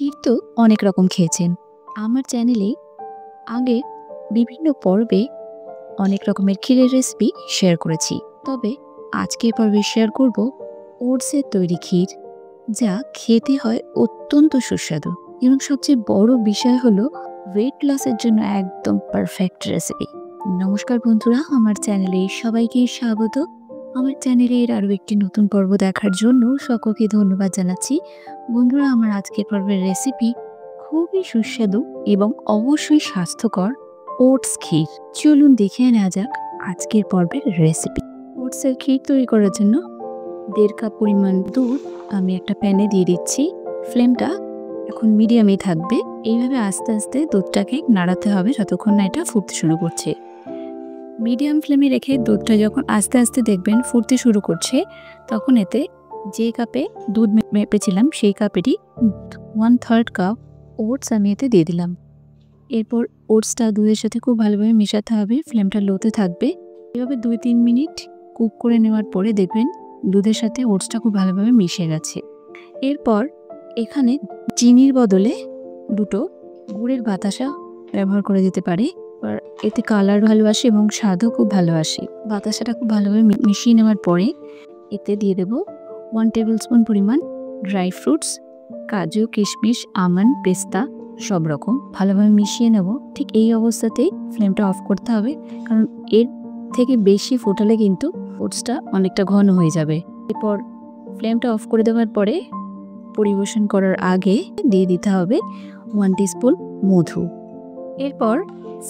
ক্ষীর তো অনেক রকম খেয়েছেন। আমার চ্যানেলে আগে বিভিন্ন পর্বে অনেক রকমের ক্ষীরের রেসিপি শেয়ার করেছি। তবে আজকের পর্বে শেয়ার করব ওটসের তৈরি ক্ষীর, যা খেতে হয় অত্যন্ত সুস্বাদু এবং সবচেয়ে বড় বিষয় হলো ওয়েট লসের জন্য একদম পারফেক্ট রেসিপি। নমস্কার বন্ধুরা, আমার চ্যানেলে সবাইকে স্বাগত। আমার চ্যানেলের আরও একটি নতুন পর্ব দেখার জন্য সকলকে ধন্যবাদ জানাচ্ছি। বন্ধুরা, আমার আজকের পর্বের রেসিপি খুবই সুস্বাদু এবং অবশ্যই স্বাস্থ্যকর ওটস ক্ষীর। চলুন দেখে নেওয়া যাক আজকের পর্বের রেসিপি। ওটসের ক্ষীর তৈরি করার জন্য 1.5 কাপ পরিমাণ দুধ আমি একটা প্যানে দিয়ে দিচ্ছি। ফ্লেমটা এখন মিডিয়ামেই থাকবে। এইভাবে আস্তে আস্তে দুধটাকে নাড়াতে হবে যতক্ষণ না এটা ফুটতে শুরু করছে। মিডিয়াম ফ্লেমে রেখে দুধটা যখন আস্তে আস্তে দেখবেন ফুটতে শুরু করছে, তখন এতে যে কাপে দুধ মেপেছিলাম সেই কাপেরই 1/3 কাপ ওটস আমি এতে দিয়ে দিলাম। এরপর ওটসটা দুধের সাথে খুব ভালোভাবে মেশাতে হবে। ফ্লেমটা লোতে থাকবে। এভাবে 2-3 মিনিট কুক করে নেওয়ার পরে দেখবেন দুধের সাথে ওটসটা খুব ভালোভাবে মিশে গেছে। এরপর এখানে চিনির বদলে 2টো গুড়ের বাতাসা ব্যবহার করা যেতে পারে। এতে কালার ভালো আসে এবং স্বাদও খুব ভালো আসে। বাতাসাটা খুব ভালোভাবে মিশিয়ে নেওয়ার পরে এতে দিয়ে দেব 1 টেবিল স্পুন পরিমাণ ড্রাই ফ্রুটস, কাজু, কিশমিশ, আমন্ড, পেস্তা সব রকম ভালোভাবে মিশিয়ে নেব। ঠিক এই অবস্থাতেই ফ্লেমটা অফ করতে হবে, কারণ এর থেকে বেশি ফোটালে কিন্তু ওটসটা অনেকটা ঘন হয়ে যাবে। এরপর ফ্লেমটা অফ করে দেওয়ার পরে পরিবেশন করার আগে দিয়ে দিতে হবে 1 টিস্পুন মধু। এরপর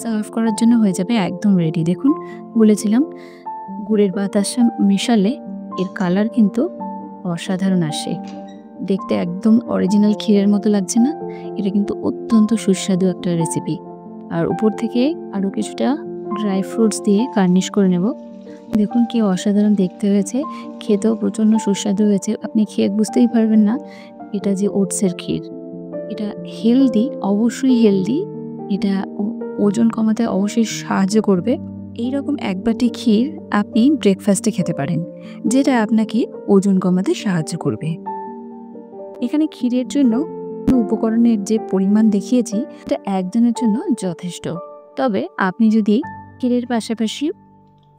সার্ভ করার জন্য হয়ে যাবে একদম রেডি। দেখুন, বলেছিলাম গুড়ের বাতাসা মেশালে এর কালার কিন্তু অসাধারণ আসে। দেখতে একদম অরিজিনাল ক্ষীরের মতো লাগছে না? এটা কিন্তু অত্যন্ত সুস্বাদু একটা রেসিপি। আর উপর থেকে আরও কিছুটা ড্রাই ফ্রুটস দিয়ে গার্নিশ করে নেব। দেখুন কি অসাধারণ দেখতে হয়েছে, খেতেও প্রচণ্ড সুস্বাদু হয়েছে। আপনি খেয়ে বুঝতেই পারবেন না এটা যে ওটসের ক্ষীর। এটা হেলদি, অবশ্যই হেলদি। এটা ওজন কমাতে অবশ্যই সাহায্য করবে। এইরকম এক বাটি ক্ষীর আপনি ব্রেকফাস্টে খেতে পারেন, যেটা আপনাকে ওজন কমাতে সাহায্য করবে। এখানে ক্ষীরের জন্য উপকরণের যে পরিমাণ দেখিয়েছি এটা একজনের জন্য যথেষ্ট। তবে আপনি যদি ক্ষীরের পাশাপাশি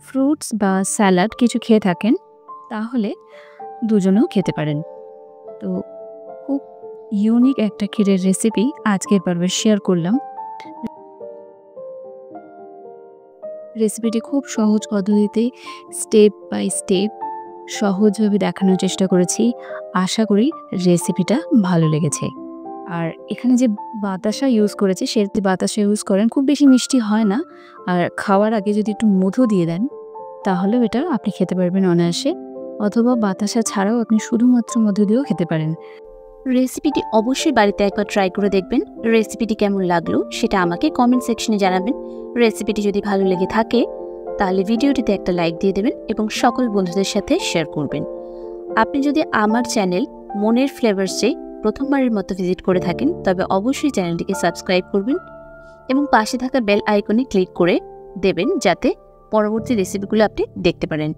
ফ্রুটস বা স্যালাড কিছু খেয়ে থাকেন, তাহলে দুজনেও খেতে পারেন। তো খুব ইউনিক একটা ক্ষীরের রেসিপি আজকের পর্বে শেয়ার করলাম। রেসিপিটি খুব সহজ পদ্ধতিতে স্টেপ বাই স্টেপ সহজভাবে দেখানোর চেষ্টা করেছি। আশা করি রেসিপিটা ভালো লেগেছে। আর এখানে যে বাতাসা ইউজ করেছি, সে বাতাসা ইউজ করেন, খুব বেশি মিষ্টি হয় না। আর খাওয়ার আগে যদি একটু মধু দিয়ে দেন, তাহলেও এটা আপনি খেতে পারবেন অনায়াসে। অথবা বাতাসা ছাড়াও আপনি শুধুমাত্র মধু দিয়েও খেতে পারেন। রেসিপিটি অবশ্যই বাড়িতে একবার ট্রাই করে দেখবেন। রেসিপিটি কেমন লাগলো সেটা আমাকে কমেন্ট সেকশনে জানাবেন। রেসিপিটি যদি ভালো লেগে থাকে তাহলে ভিডিওটিতে একটা লাইক দিয়ে দেবেন এবং সকল বন্ধুদের সাথে শেয়ার করবেন। আপনি যদি আমার চ্যানেল মনের ফ্লেভার্সে প্রথমবারের মতো ভিজিট করে থাকেন, তবে অবশ্যই চ্যানেলটিকে সাবস্ক্রাইব করবেন এবং পাশে থাকা বেল আইকনে ক্লিক করে দেবেন, যাতে পরবর্তী রেসিপিগুলো আপনি দেখতে পারেন।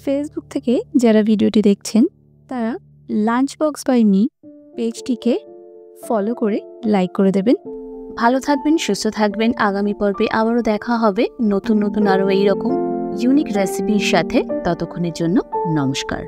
ফেসবুক থেকে যারা ভিডিওটি দেখছেন, তারা লাঞ্চ বক্স বাই মি পেজটিকে ফলো করে লাইক করে দেবেন। ভালো থাকবেন, সুস্থ থাকবেন। আগামী পর্বে আবারও দেখা হবে নতুন নতুন আরও এইরকম ইউনিক রেসিপির সাথে। ততক্ষণের জন্য নমস্কার।